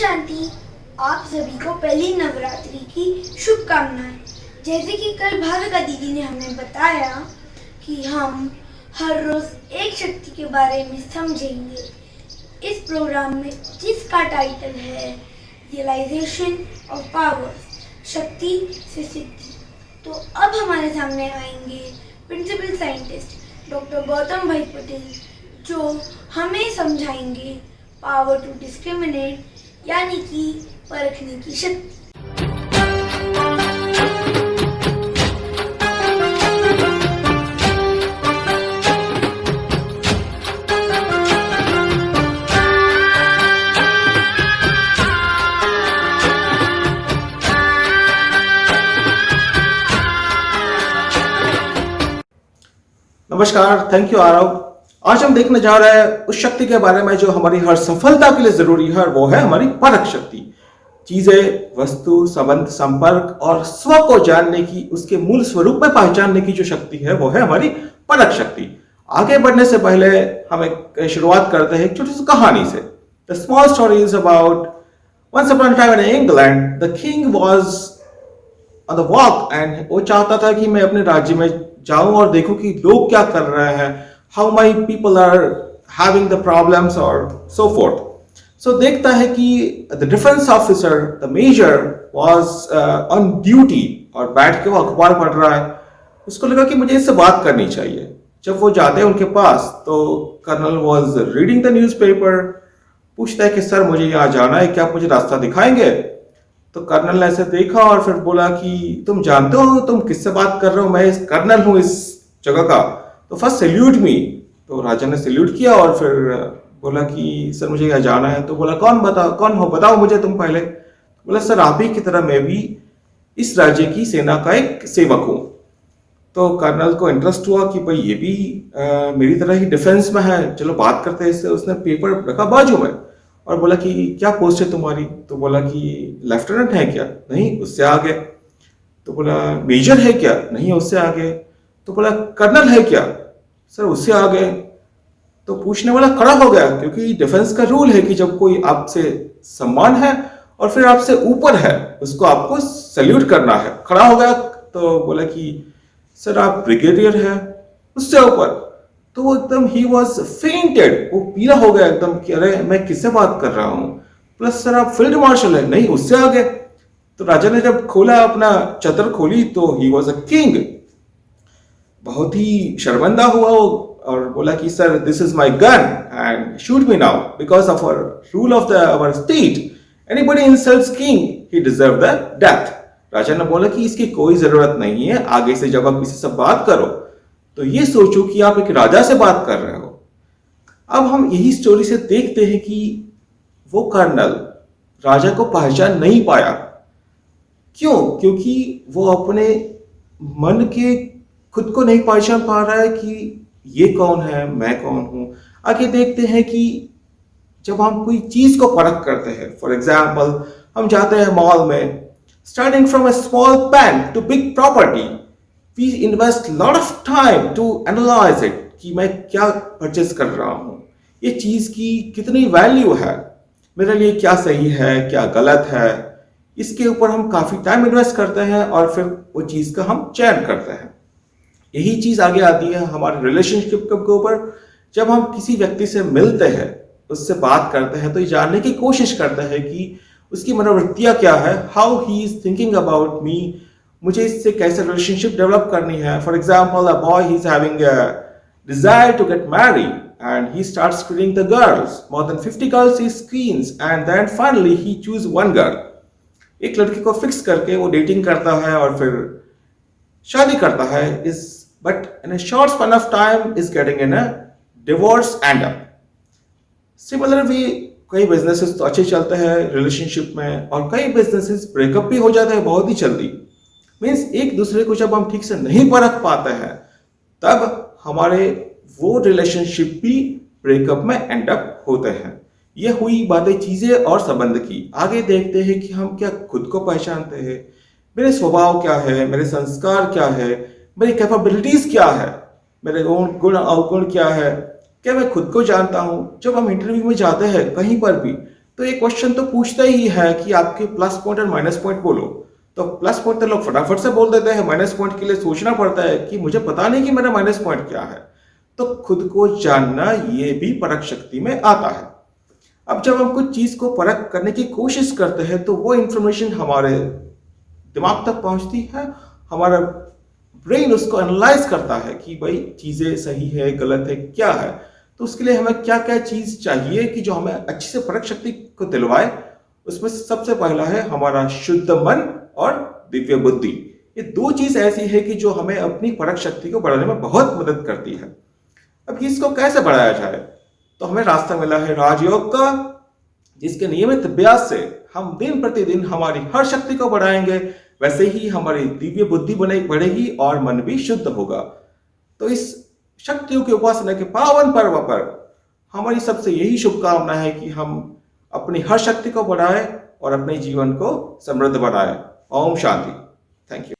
शांति। आप सभी को पहली नवरात्रि की शुभकामनाएं। जैसे कि कल भाविका दीदी ने हमें बताया कि हम हर रोज एक शक्ति के बारे में समझेंगे। इस प्रोग्राम में जिसका टाइटल है रियलाइजेशन ऑफ पावर, शक्ति से सिद्धि। तो अब हमारे सामने आएंगे प्रिंसिपल साइंटिस्ट डॉक्टर गौतम भाई पटेल, जो हमें समझाएंगे पावर टू डिस्क्रिमिनेट यानी कि परखने की शक्ति। नमस्कार, थैंक यू आरव। आज हम देखने जा रहे हैं उस शक्ति के बारे में जो हमारी हर सफलता के लिए जरूरी है, वो है हमारी परख शक्ति। चीजें, वस्तु, संबंध, संपर्क और स्व को जानने की, उसके मूल स्वरूप में पहचानने की जो शक्ति है, वो है हमारी परख शक्ति। आगे बढ़ने से पहले हम एक शुरुआत करते हैं एक छोटी सी कहानी से। The small story is about once upon a time in England the king was on the walk and वो चाहता था कि मैं अपने राज्य में जाऊं और देखूं कि लोग क्या कर रहे हैं, how my people are having the problems और सो फोर्थ। सो देखता है कि the defence officer, the major was on duty और बैठ के वो अखबार पढ़ रहा है। उसको लगा कि मुझे इससे बात करनी चाहिए। जब वो जाते हैं उनके पास तो colonel was reading the newspaper. पूछता है कि सर मुझे यहाँ जाना है, क्या आप मुझे रास्ता दिखाएंगे? तो कर्नल ने ऐसे देखा और फिर बोला कि तुम जानते हो तुम किससे बात कर रहे हो? मैं इस कर्नल हूँ इस जगह का, तो फर्स्ट सैल्यूट मी। तो राजा ने सैल्यूट किया और फिर बोला कि सर मुझे यहाँ जाना है। तो बोला कौन हो, बताओ मुझे तुम पहले। बोला सर आप ही की तरह मैं भी इस राज्य की सेना का एक सेवक हूँ। तो कर्नल को इंटरेस्ट हुआ कि भाई ये भी मेरी तरह ही डिफेंस में है, चलो बात करते हैं इससे। उसने पेपर रखा बाजू में और बोला कि क्या पोस्ट है तुम्हारी? तो बोला कि लेफ्टिनेंट है क्या? नहीं, उससे आगे। तो बोला मेजर है क्या? नहीं, उससे आगे। तो बोला कर्नल है क्या? सर उससे आगे। तो पूछने वाला खड़ा हो गया, क्योंकि डिफेंस का रूल है कि जब कोई आपसे सम्मान है और फिर आपसे ऊपर है, उसको आपको सैल्यूट करना है। खड़ा हो गया तो बोला कि सर आप ब्रिगेडियर है, उससे ऊपर। तो वो एकदम ही वॉज फेंटेड, वो पीला हो गया एकदम कि अरे मैं किससे बात कर रहा हूँ। प्लस सर आप फील्ड मार्शल है, नहीं उससे आगे। तो राजा ने जब खोला अपना चतर खोली तो ही वॉज अ किंग। बहुत ही शर्मिंदा हुआ वो और बोला कि sir this is my gun and shoot me now because of rule of the our state. Anybody insults king he deserve the death. राजा ने बोला कि इसकी कोई जरूरत नहीं है, आगे से जब आप किसी से बात करो तो ये सोचो कि आप एक राजा से बात कर रहे हो। अब हम यही स्टोरी से देखते हैं कि वो कर्नल राजा को पहचान नहीं पाया। क्यों? क्योंकि वो अपने मन के खुद को नहीं पहचान पा रहा है कि ये कौन है, मैं कौन हूं। आगे देखते हैं कि जब हम कोई चीज को परख करते हैं, फॉर एग्जाम्पल हम जाते हैं मॉल में, starting from a small pen to big property, we invest lot of time to analyze it कि मैं क्या परचेस कर रहा हूँ, ये चीज़ की कितनी वैल्यू है, मेरे लिए क्या सही है क्या गलत है। इसके ऊपर हम काफ़ी टाइम इन्वेस्ट करते हैं और फिर वो चीज़ का हम चयन करते हैं। यही चीज़ आगे आती है हमारे रिलेशनशिप के ऊपर। जब हम किसी व्यक्ति से मिलते हैं, उससे बात करते हैं, तो ये जानने की कोशिश करते हैं कि उसकी मनोवृत्तियाँ क्या है, how he is thinking about me, मुझे इससे कैसे रिलेशनशिप डेवलप करनी है। For example a boy he is having a desire to get married and he starts screening the girls, more than 50 girls he screens and then finally he choose one girl। एक लड़की को fix करके वो dating करता है और फिर शादी करता है, is but in a short span of time is getting in a divorce end up। Similar way कई बिजनेसेस तो अच्छे चलते हैं रिलेशनशिप में और कई बिजनेसेस ब्रेकअप भी हो जाते हैं बहुत ही जल्दी। मीन्स एक दूसरे को जब हम ठीक से नहीं परख पाते हैं तब हमारे वो रिलेशनशिप भी ब्रेकअप में एंड अप होते हैं। ये हुई बातें चीजें और संबंध की। आगे देखते हैं कि हम क्या खुद को पहचानते हैं, मेरे स्वभाव क्या है, मेरे संस्कार क्या है, मेरी कैपेबिलिटीज क्या है, मेरे गुण अवगुण क्या है, क्या मैं खुद को जानता हूँ। जब हम इंटरव्यू में जाते हैं कहीं पर भी तो ये क्वेश्चन तो पूछता ही है कि आपके प्लस पॉइंट और माइनस पॉइंट बोलो। तो प्लस पॉइंट तो लोग फटाफट से बोल देते हैं, माइनस पॉइंट के लिए सोचना पड़ता है कि मुझे पता नहीं कि मेरा माइनस पॉइंट क्या है। तो खुद को जानना ये भी परख शक्ति में आता है। अब जब हम कुछ चीज को परख करने की कोशिश करते हैं तो वो इंफॉर्मेशन हमारे दिमाग तक पहुंचती है, हमारा ब्रेन उसको एनालाइज करता है कि भाई चीजें सही है गलत है क्या है। तो उसके लिए हमें क्या क्या चीज चाहिए कि जो हमें अच्छी से परख शक्ति को दिलवाए। उसमें सबसे पहला है हमारा शुद्ध मन और दिव्य बुद्धि। ये दो चीज ऐसी है कि जो हमें अपनी परख शक्ति को बढ़ाने में बहुत मदद करती है। अब इसको कैसे बढ़ाया जाए, तो हमें रास्ता मिला है राजयोग का, जिसके नियमित अभ्यास से हम दिन प्रतिदिन हमारी हर शक्ति को बढ़ाएंगे, वैसे ही हमारी दिव्य बुद्धि बढ़ेगी और मन भी शुद्ध होगा। तो इस शक्तियों की उपासना के पावन पर्व पर हमारी सबसे यही शुभकामना है कि हम अपनी हर शक्ति को बढ़ाएं और अपने जीवन को समृद्ध बनाएं। ओम शांति। Thank you.